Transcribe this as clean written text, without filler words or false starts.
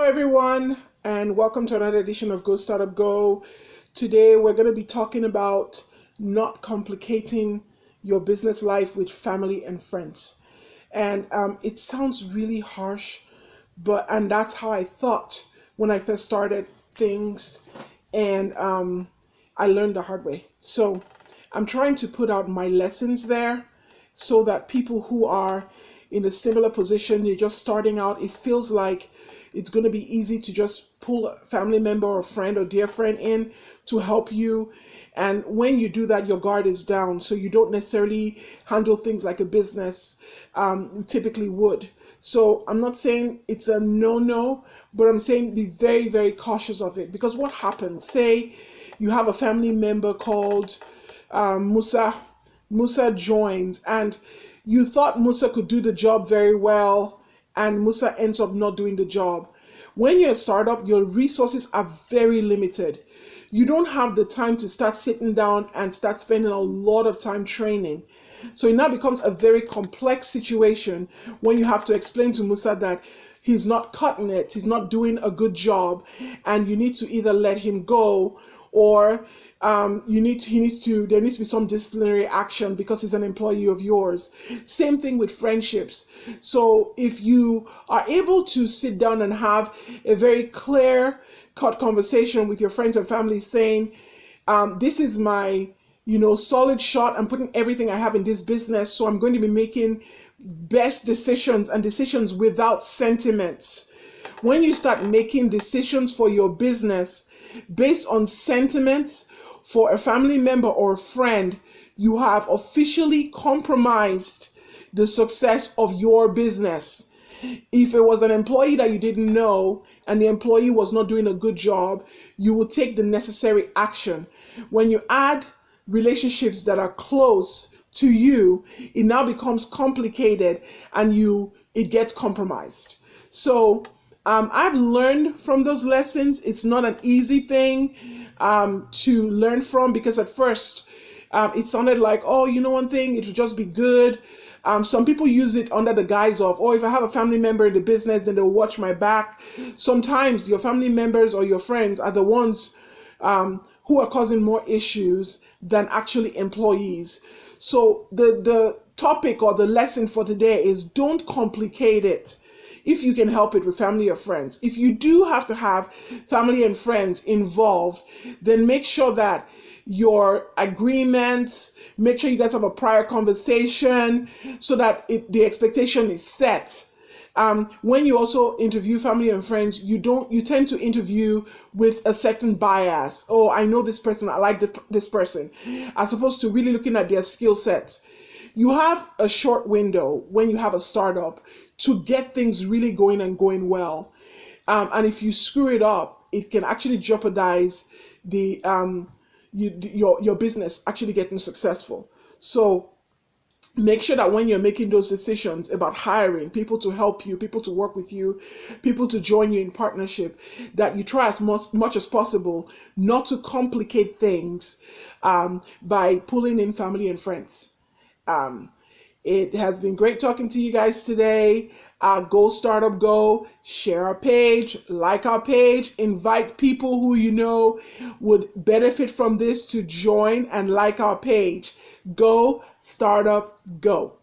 everyone, and welcome to another edition of GoStartupGo. Today, we're going to be talking about not complicating your business life with family and friends. And it sounds really harsh, and that's how I thought when I first started things, and I learned the hard way. So I'm trying to put out my lessons there so that people who are in a similar position, you're just starting out, it feels like it's going to be easy to just pull a family member or friend or dear friend in to help you. And when you do that, your guard is down. So you don't necessarily handle things like a business typically would. So I'm not saying it's a no, but I'm saying be very, very cautious of it. Because what happens, say you have a family member called Musa. Musa joins, and you thought Musa could do the job very well, and Musa ends up not doing the job. When you're a startup, your resources are very limited. You don't have the time to start sitting down and start spending a lot of time training. So it now becomes a very complex situation when you have to explain to Musa that he's not cutting it, he's not doing a good job, and you need to either let him go or there needs to be some disciplinary action because he's an employee of yours. Same thing with friendships. So if you are able to sit down and have a very clear cut conversation with your friends and family saying, this is my solid shot. I'm putting everything I have in this business, so I'm going to be making best decisions and decisions without sentiments. When you start making decisions for your business based on sentiments for a family member or a friend, you have officially compromised the success of your business. If it was an employee that you didn't know and the employee was not doing a good job, you will take the necessary action. When you add relationships that are close to you, it now becomes complicated and it gets compromised. So I've learned from those lessons. It's not an easy thing to learn from, because at first it sounded like, oh, one thing, it would just be good. Some people use it under the guise of, oh, if I have a family member in the business, then they'll watch my back. Sometimes your family members or your friends are the ones who are causing more issues than actually employees. So the topic or the lesson for today is don't complicate it. If you can help it with family or friends. If you do have to have family and friends involved, then make sure that your agreements, make sure you guys have a prior conversation so that the expectation is set. When you also interview family and friends, you tend to interview with a certain bias. Oh, I know this person, I like this person, as opposed to really looking at their skill set. You have a short window when you have a startup to get things really going and going well. And if you screw it up, it can actually jeopardize your business actually getting successful. So make sure that when you're making those decisions about hiring people to help you, people to work with you, people to join you in partnership, that you try as much as possible not to complicate things by pulling in family and friends. It has been great talking to you guys today. Go Startup Go, share our page, like our page, invite people who you know would benefit from this to join and like our page. Go Startup Go.